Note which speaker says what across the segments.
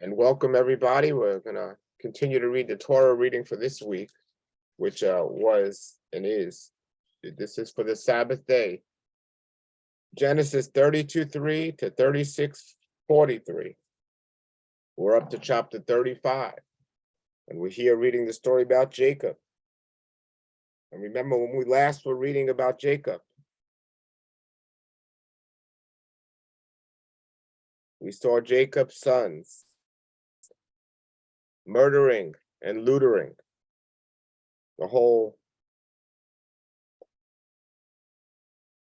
Speaker 1: And welcome everybody. We're going to continue to read the Torah reading for this week, which was and is. This is for the Sabbath day. Genesis 32:3 to 36:43. We're up to chapter 35. And we're here reading the story about Jacob. And remember when we last were reading about Jacob, we saw Jacob's sons murdering and lootering the whole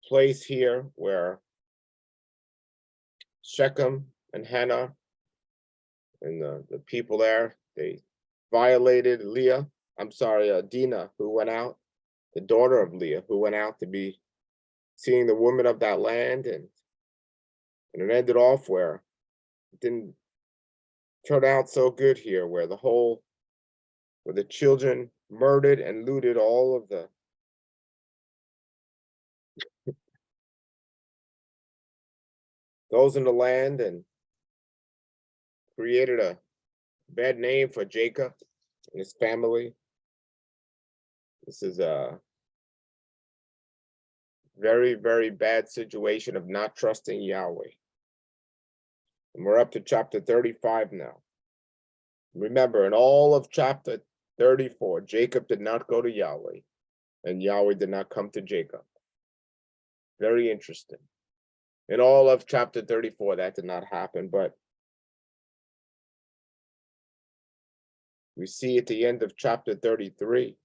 Speaker 1: place here where Shechem and Hannah and the people there, they violated Dinah, who went out, the daughter of Leah, who went out to be seeing the woman of that land, and it ended off where it didn't turn out so good here, where the children murdered and looted all of those in the land and created a bad name for Jacob and his family. This is a very, very bad situation of not trusting Yahweh. And we're up to chapter 35 now. Remember, in all of chapter 34, Jacob did not go to Yahweh, and Yahweh did not come to Jacob. Very interesting. In all of chapter 34, that did not happen, but we see at the end of chapter 33,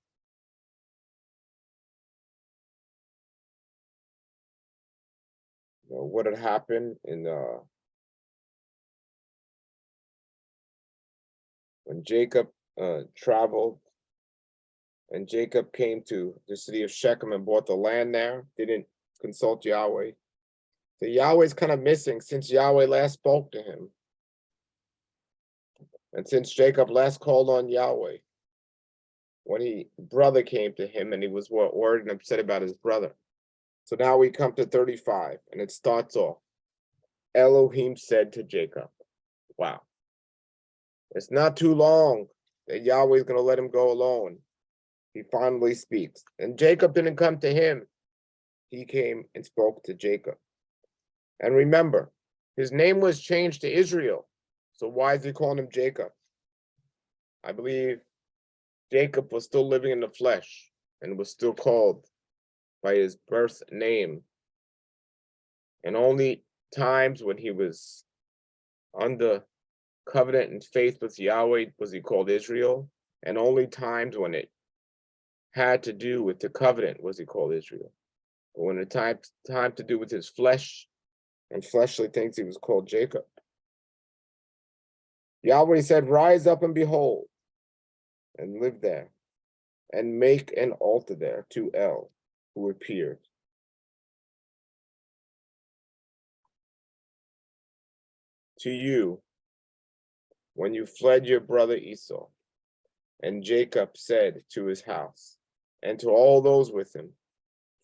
Speaker 1: what had happened in when Jacob traveled, and Jacob came to the city of Shechem and bought the land there, didn't consult Yahweh. So Yahweh's kind of missing since Yahweh last spoke to him. And since Jacob last called on Yahweh, when his brother came to him and he was worried and upset about his brother. So now we come to 35 and it starts off. Elohim said to Jacob, wow. It's not too long that Yahweh is going to let him go alone. He finally speaks. And Jacob didn't come to him. He came and spoke to Jacob. And remember, his name was changed to Israel. So why is he calling him Jacob? I believe Jacob was still living in the flesh and was still called by his birth name. And only times when he was under covenant and faith with Yahweh was he called Israel. And only times when it had to do with the covenant was he called Israel. But when it time to do with his flesh and fleshly things, he was called Jacob. Yahweh said, rise up and behold, and live there, and make an altar there to El, who appeared. To you, when you fled your brother Esau. And Jacob said to his house, and to all those with him,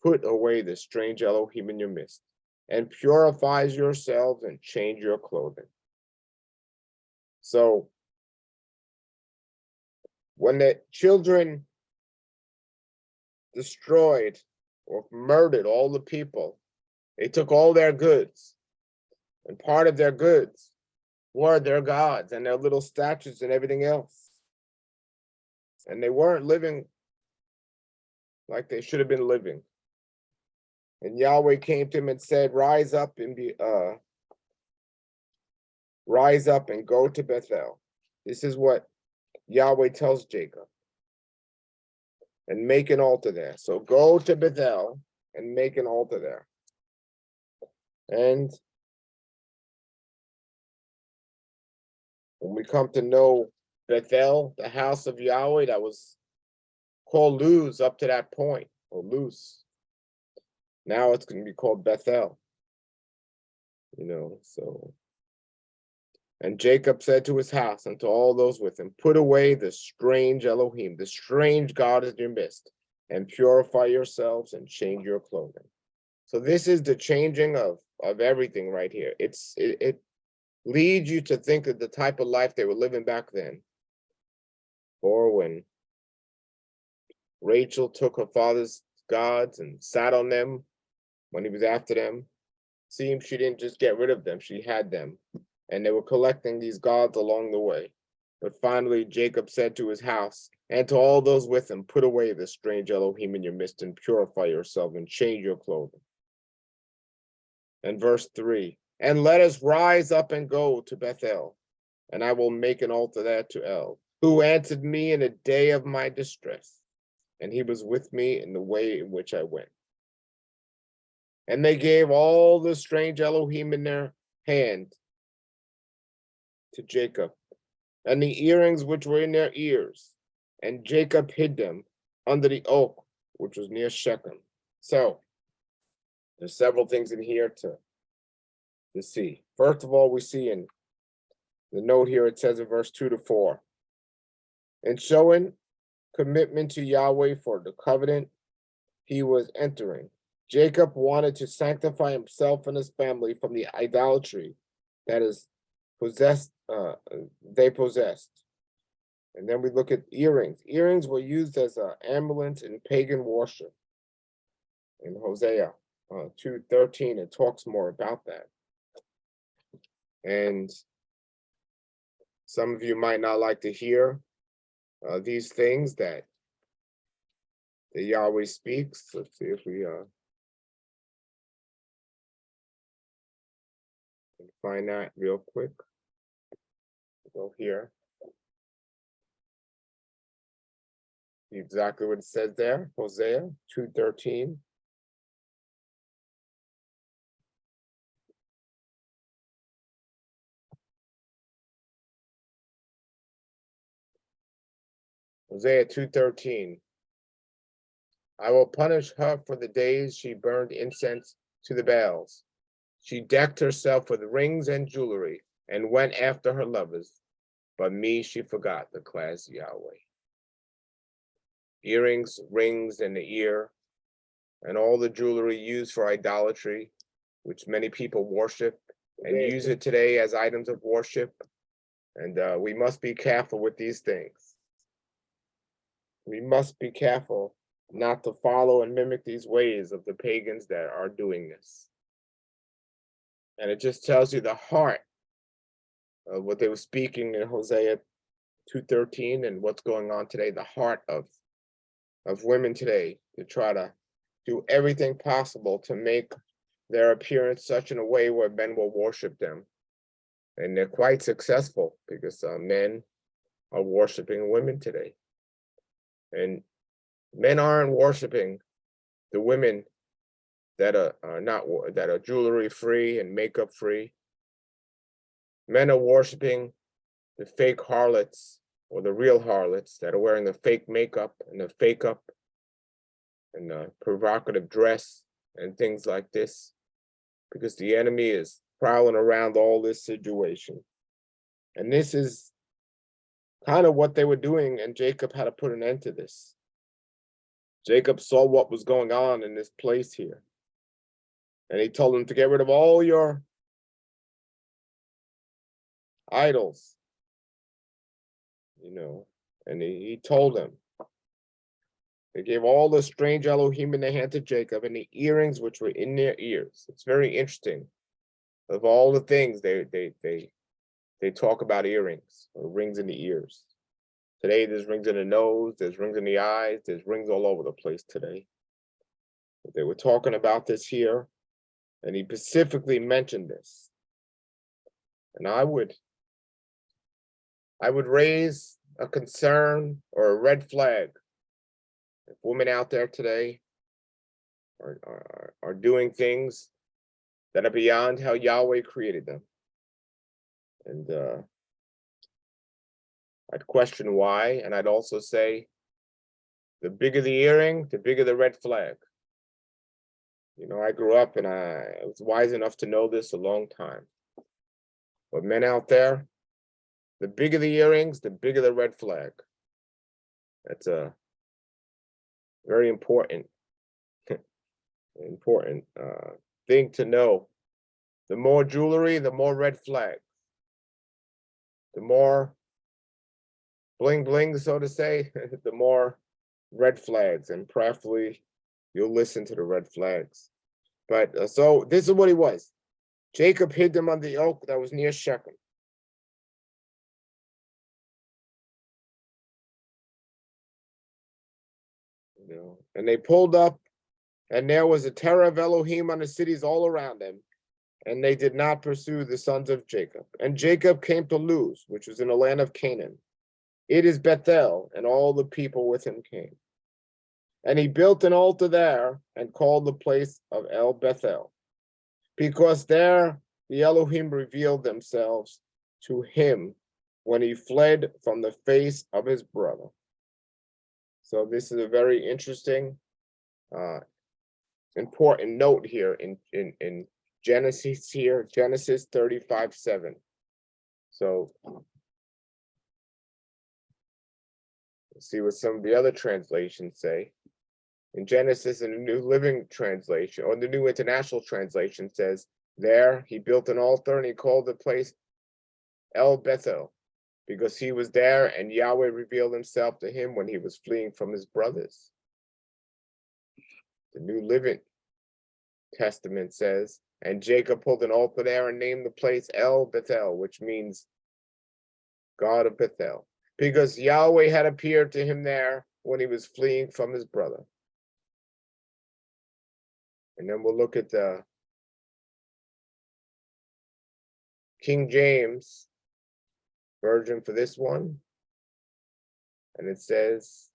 Speaker 1: put away the strange Elohim in your midst, and purifies yourselves and change your clothing. So, when the children destroyed or murdered all the people, they took all their goods, and part of their goods were their gods and their little statues and everything else. And they weren't living like they should have been living. And Yahweh came to him and said, rise up and go to Bethel. This is what Yahweh tells Jacob. And make an altar there. So go to Bethel and make an altar there. And when we come to know Bethel, the house of Yahweh, that was called Luz up to that point, or Luz. Now it's going to be called Bethel. So. And Jacob said to his house and to all those with him, put away the strange Elohim, the strange God in your midst, and purify yourselves and change your clothing. So this is the changing of everything right here. lead you to think of the type of life they were living back then. Or when Rachel took her father's gods and sat on them when he was after them, seems she didn't just get rid of them, she had them. And they were collecting these gods along the way. But finally, Jacob said to his house and to all those with him, put away this strange Elohim in your midst and purify yourself and change your clothing. And verse 3, and let us rise up and go to Bethel, and I will make an altar there to El, who answered me in the day of my distress, and he was with me in the way in which I went. And they gave all the strange Elohim in their hand to Jacob, and the earrings which were in their ears, and Jacob hid them under the oak which was near Shechem. So there's several things in here to see. First of all, we see in the note here, it says in verse 2-4, and showing commitment to Yahweh for the covenant he was entering, Jacob wanted to sanctify himself and his family from the idolatry that is they possessed. And then we look at earrings. Earrings were used as an amulet in pagan worship. In Hosea 2:13, it talks more about that. And some of you might not like to hear these things that Yahweh speaks. Let's see if we can find that real quick. Go here. See exactly what it says there. Hosea 2:13. Hosea 2:13. I will punish her for the days she burned incense to the Baals. She decked herself with rings and jewelry and went after her lovers, but me she forgot, declares Yahweh. Earrings, rings in the ear, and all the jewelry used for idolatry, which many people worship and use it today as items of worship. And we must be careful with these things. We must be careful not to follow and mimic these ways of the pagans that are doing this. And it just tells you the heart of what they were speaking in Hosea 2:13 and what's going on today, the heart of women today, to try to do everything possible to make their appearance such in a way where men will worship them. And they're quite successful because men are worshiping women today. And men aren't worshiping the women that are not that are jewelry free and makeup free. Men are worshiping the fake harlots or the real harlots that are wearing the fake makeup and the fake up and the provocative dress and things like this, because the enemy is prowling around all this situation. And this is kind of what they were doing, and Jacob had to put an end to this. Jacob saw what was going on in this place here, and he told them to get rid of all your idols, and he told them. They gave all the strange Elohim in their hand to Jacob and the earrings which were in their ears. It's very interesting. Of all the things they talk about earrings or rings in the ears. Today there's rings in the nose, there's rings in the eyes, there's rings all over the place today. But they were talking about this here, and he specifically mentioned this. And I would raise a concern or a red flag if women out there today are doing things that are beyond how Yahweh created them. And I'd question why, and I'd also say, the bigger the earring, the bigger the red flag. I grew up and I was wise enough to know this a long time. But men out there, the bigger the earrings, the bigger the red flag. That's a very important thing to know. The more jewelry, the more red flag. the more bling bling, so to say, the more red flags, and prayerfully you'll listen to the red flags. But so this is what he was. Jacob hid them under the oak that was near Shechem. And they pulled up, and there was a terror of Elohim on the cities all around them, and they did not pursue the sons of Jacob. And Jacob came to Luz, which was in the land of Canaan. It is Bethel, and all the people with him came. And he built an altar there and called the place of El Bethel, because there the Elohim revealed themselves to him when he fled from the face of his brother. So this is a very interesting, important note here in Genesis here, Genesis 35:7. So let's see what some of the other translations say. In Genesis, in the New Living Translation, or the New International Translation, says, there he built an altar and he called the place El Bethel, because he was there and Yahweh revealed himself to him when he was fleeing from his brothers. The New Living Testament says, and Jacob pulled an altar there and named the place El Bethel, which means God of Bethel, because Yahweh had appeared to him there when he was fleeing from his brother. And then we'll look at the King James version for this one. And it says,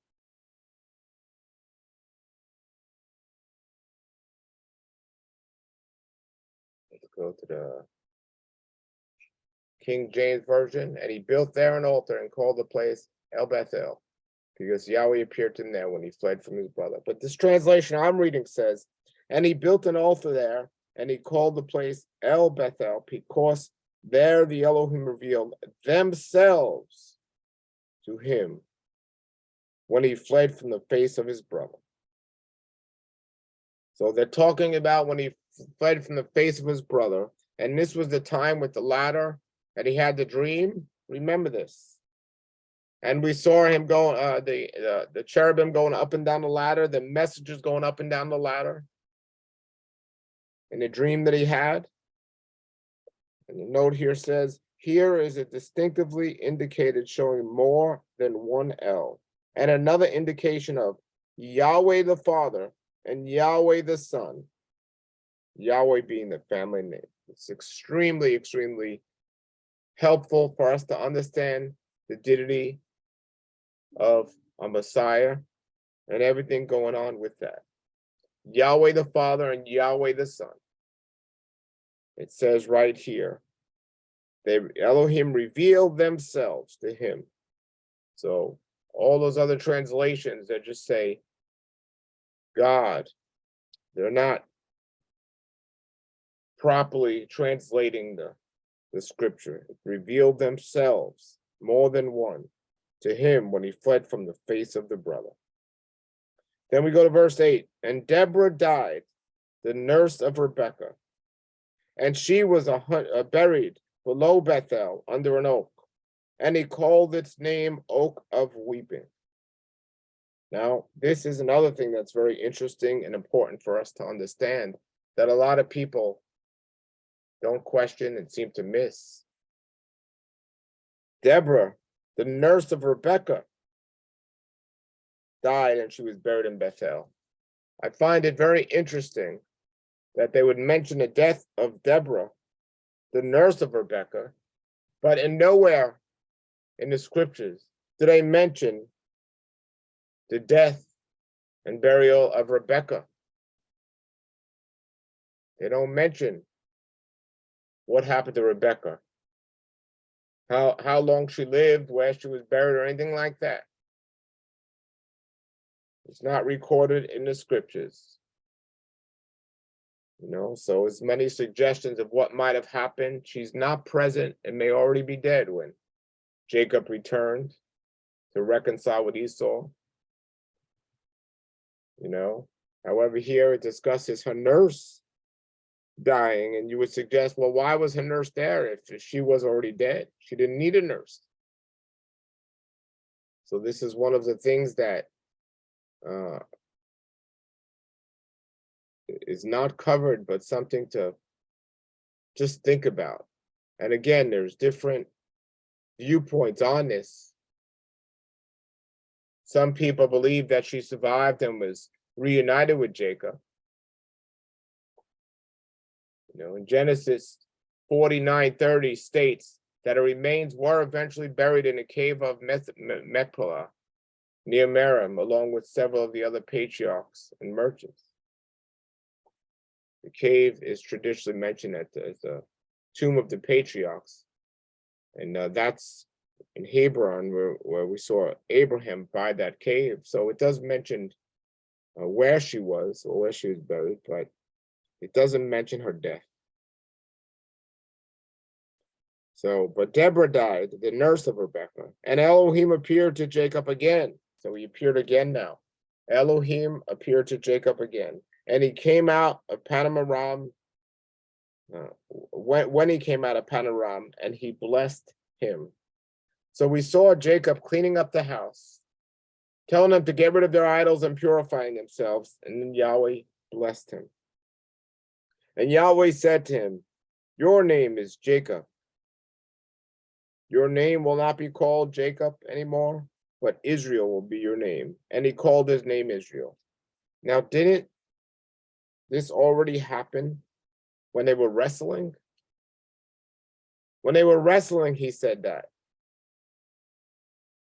Speaker 1: let's go to the King James version. And he built there an altar and called the place El Bethel, because Yahweh appeared to him there when he fled from his brother. But this translation I'm reading says, and he built an altar there and he called the place El Bethel, because there the Elohim revealed themselves to him when he fled from the face of his brother. So they're talking about when he fled from the face of his brother, and this was the time with the ladder, and he had the dream. Remember this. And we saw him go, the cherubim going up and down the ladder, the messengers going up and down the ladder in the dream that he had. And the note here says, here is it distinctively indicated, showing more than one L, and another indication of Yahweh the Father and Yahweh the Son, Yahweh being the family name. It's extremely, extremely helpful for us to understand the deity of a Messiah and everything going on with that. Yahweh the Father and Yahweh the Son. It says right here, Elohim revealed themselves to him. So all those other translations that just say God, they're not properly translating the scripture. It revealed themselves, more than one, to him when he fled from the face of the brother. Then we go to verse 8. And Deborah died, the nurse of Rebekah, and she was buried below Bethel under an oak, and he called its name Oak of Weeping. Now, this is another thing that's very interesting and important for us to understand, that a lot of people don't question and seem to miss. Deborah, the nurse of Rebekah, died and she was buried in Bethel. I find it very interesting that they would mention the death of Deborah, the nurse of Rebekah, but in nowhere in the scriptures do they mention the death and burial of Rebekah. They don't mention what happened to Rebekah, how long she lived, where she was buried, or anything like that. It's not recorded in the scriptures. So as many suggestions of what might have happened, she's not present and may already be dead when Jacob returned to reconcile with Esau. However, here it discusses her nurse dying, and you would suggest, well, why was her nurse there if she was already dead? She didn't need a nurse. So this is one of the things that uh, is not covered, but something to just think about. And again, there's different viewpoints on this. Some people believe that she survived and was reunited with Jacob. In Genesis 49:30 states that her remains were eventually buried in a cave of Machpelah near Merom, along with several of the other patriarchs and merchants. The cave is traditionally mentioned as the tomb of the patriarchs, and that's in Hebron, where we saw Abraham by that cave. So it does mention where she was or where she was buried, but it doesn't mention her death. So, but Deborah died, the nurse of Rebekah, and Elohim appeared to Jacob again. So he appeared again now. Elohim appeared to Jacob again, and he came out of Padanaram. When he came out of Padanaram, and he blessed him. So we saw Jacob cleaning up the house, telling them to get rid of their idols and purifying themselves, and then Yahweh blessed him. And Yahweh said to him, "Your name is Jacob. Your name will not be called Jacob anymore, but Israel will be your name." And he called his name Israel. Now, didn't this already happen when they were wrestling? When they were wrestling, he said that.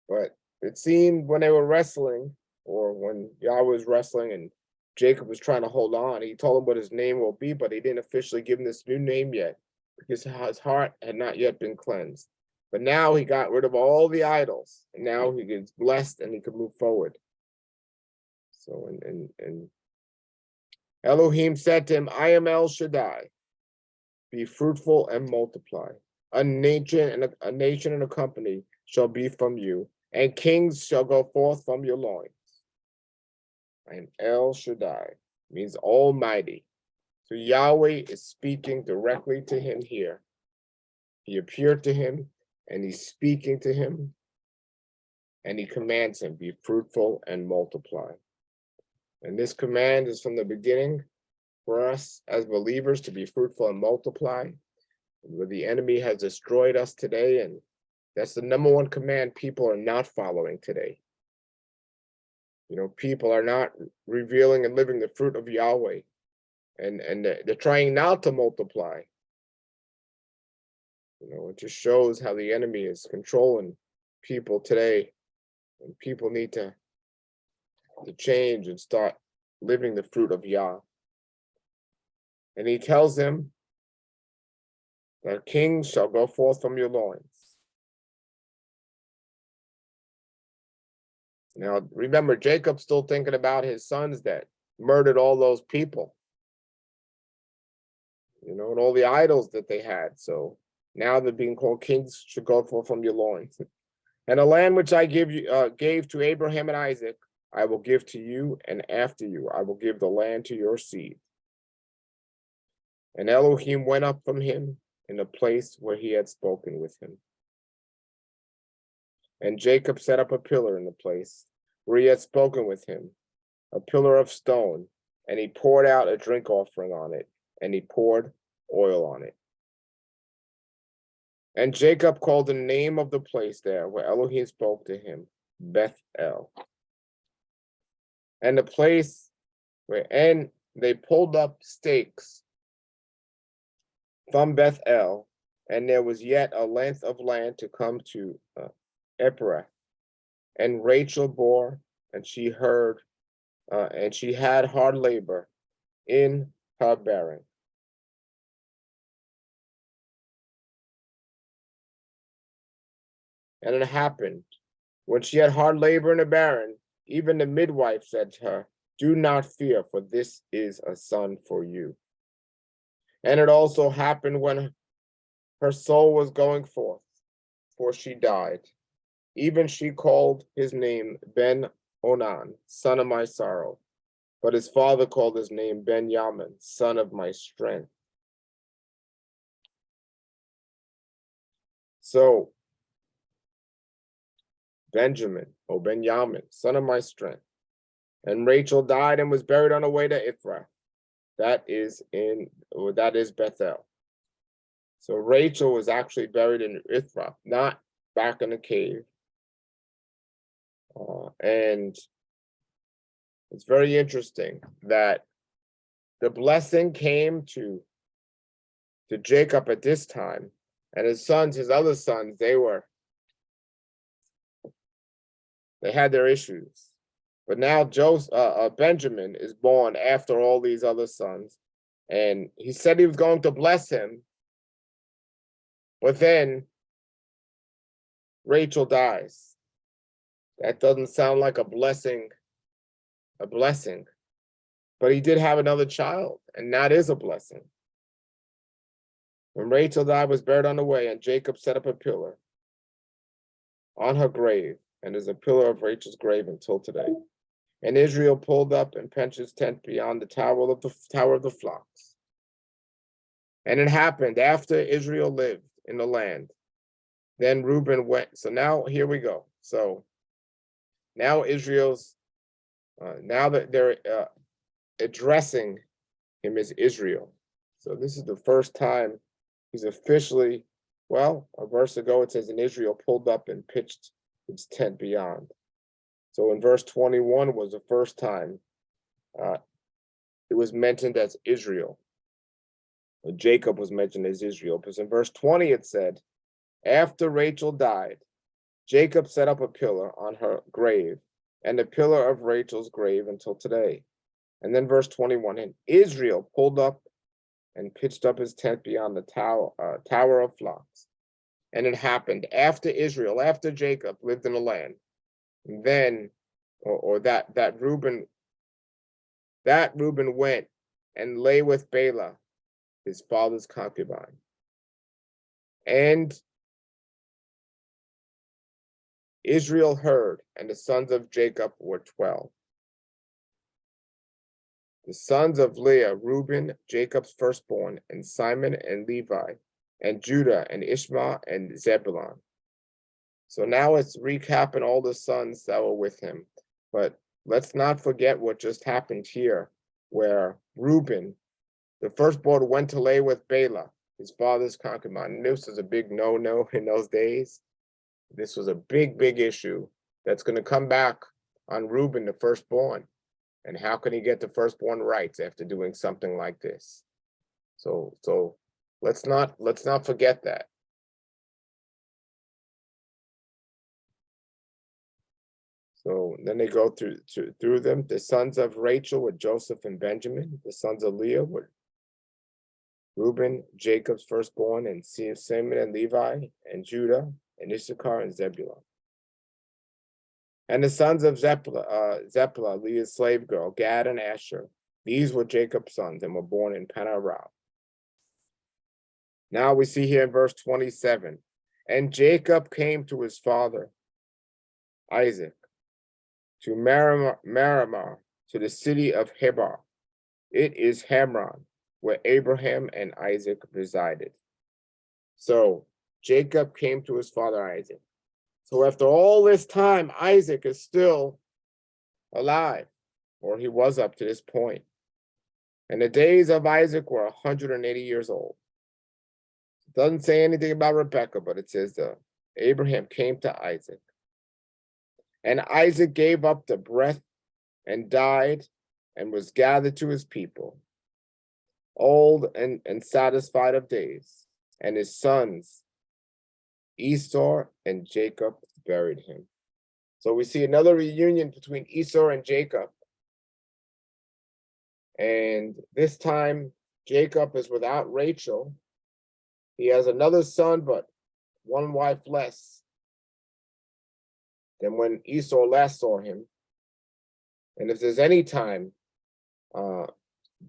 Speaker 1: But it seemed when they were wrestling, or when Yahweh was wrestling and Jacob was trying to hold on, he told him what his name will be, but he didn't officially give him this new name yet because his heart had not yet been cleansed. But now he got rid of all the idols, and now he gets blessed and he could move forward. So, and Elohim said to him, "I am El Shaddai. Be fruitful and multiply. A nation and a company shall be from you, and kings shall go forth from your loins." I am El Shaddai, means Almighty. So Yahweh is speaking directly to him here. He appeared to him, and he's speaking to him, and he commands him, be fruitful and multiply. And this command is from the beginning for us as believers to be fruitful and multiply. Where the enemy has destroyed us today, and that's the number one command people are not following today. People are not revealing and living the fruit of Yahweh, and they're trying not to multiply. It just shows how the enemy is controlling people today, and people need to change and start living the fruit of Yah. And he tells them that kings shall go forth from your loins. Now, remember, Jacob's still thinking about his sons that murdered all those people, and all the idols that they had. So now they're being called kings should go forth from your loins. And the land which I gave to Abraham and Isaac, I will give to you, and after you, I will give the land to your seed. And Elohim went up from him in the place where he had spoken with him. And Jacob set up a pillar in the place where he had spoken with him, a pillar of stone, and he poured out a drink offering on it, and he poured oil on it. And Jacob called the name of the place there where Elohim spoke to him, Bethel. And the place and they pulled up stakes from Bethel, and there was yet a length of land to come to Ephrath. And Rachel bore, and she heard, and she had hard labor in her bearing. And it happened, when she had hard labor in her bearing, even the midwife said to her, "Do not fear, for this is a son for you." And it also happened when her soul was going forth, for she died. Even she called his name Ben-Onan, son of my sorrow. But his father called his name Ben-Yamin, son of my strength. So Benjamin, son of my strength. And Rachel died and was buried on the way to Ephrath. That is Bethel. So Rachel was actually buried in Ephrath, not back in the cave. And it's very interesting that the blessing came to Jacob at this time, and his other sons, they had their issues. But now Benjamin is born after all these other sons, and he said he was going to bless him, but then Rachel dies. That doesn't sound like a blessing, but he did have another child, and that is a blessing. When Rachel died, was buried on the way, and Jacob set up a pillar on her grave, and is a pillar of Rachel's grave until today. And Israel pulled up and pitched his tent beyond the tower of the flocks. And it happened after Israel lived in the land. Then Reuben went. So now here we go. So now Israel's, now that they're addressing him as Israel. So this is the first time he's officially, well, a verse ago it says, and Israel pulled up and pitched its tent beyond. So in verse 21 was the first time it was mentioned as Israel. Jacob was mentioned as Israel, because in verse 20 it said, after Rachel died, Jacob set up a pillar on her grave, and the pillar of Rachel's grave until today. And then verse 21, and Israel pulled up and pitched up his tent beyond the tower of flocks. And it happened after Jacob lived in the land. And then, that Reuben went and lay with Bela, his father's concubine. And Israel heard, and the sons of Jacob were 12. The sons of Leah, Reuben, Jacob's firstborn, and Simon and Levi, and Judah and Ishmael and Zebulun. So now it's recapping all the sons that were with him. But let's not forget what just happened here, where Reuben, the firstborn, went to lay with Bela, his father's concubine. And this was a big no-no in those days. This was a big, big issue that's going to come back on Reuben, the firstborn. And how can he get the firstborn rights after doing something like this? So let's not forget that. So then they go through them. The sons of Rachel were Joseph and Benjamin. The sons of Leah were Reuben, Jacob's firstborn, and Simon and Levi, and Judah, and Issachar and Zebulun. And the sons of Zeplah, Leah's slave girl, Gad and Asher. These were Jacob's sons and were born in Panerai. Now we see here in verse 27, and Jacob came to his father, Isaac, to Maramah, to the city of Heber. It is Hebron, where Abraham and Isaac resided. So Jacob came to his father Isaac. So after all this time, Isaac is still alive, or he was up to this point. And the days of Isaac were 180 years old. It doesn't say anything about Rebekah, but it says Abraham came to Isaac. And Isaac gave up the breath and died and was gathered to his people, old and satisfied of days. And his sons, Esau and Jacob, buried him. So we see another reunion between Esau and Jacob. And this time, Jacob is without Rachel. He has another son, but one wife less than when Esau last saw him. And if there's any time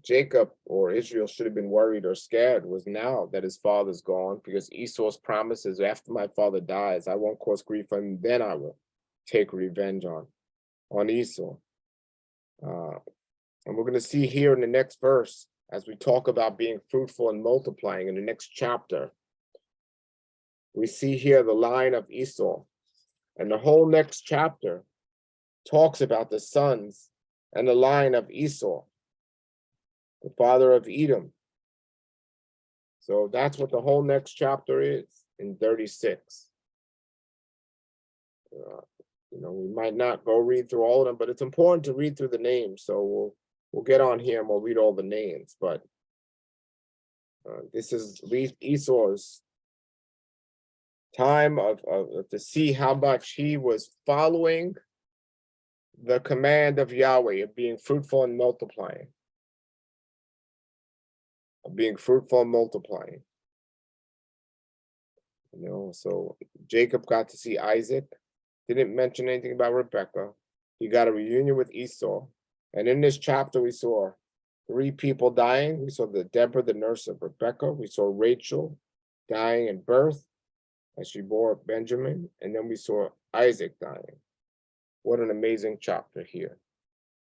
Speaker 1: Jacob or Israel should have been worried or scared, was now that his father's gone, because Esau's promises, after my father dies, I won't cause grief on him, then I will take revenge on Esau. And we're going to see here in the next verse, as we talk about being fruitful and multiplying in the next chapter, we see here the line of Esau. And the whole next chapter talks about the sons and the line of Esau, the father of Edom. So that's what the whole next chapter is in 36. We might not go read through all of them, but it's important to read through the names. So we'll get on here and we'll read all the names. But this is Esau's time of to see how much he was following the command of Yahweh of being fruitful and multiplying. Of being fruitful and multiplying. So Jacob got to see Isaac. Didn't mention anything about Rebecca. He got a reunion with Esau. And in this chapter, we saw 3 people dying. We saw Deborah, the nurse of Rebecca. We saw Rachel dying in birth as she bore Benjamin. And then we saw Isaac dying. What an amazing chapter here.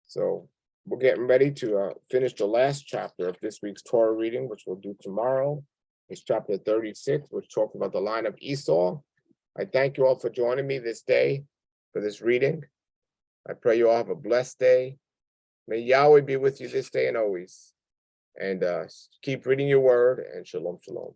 Speaker 1: So we're getting ready to finish the last chapter of this week's Torah reading, which we'll do tomorrow. It's chapter 36, which talks about the line of Esau. I thank you all for joining me this day for this reading. I pray you all have a blessed day. May Yahweh be with you this day and always. And keep reading your word, and shalom, shalom.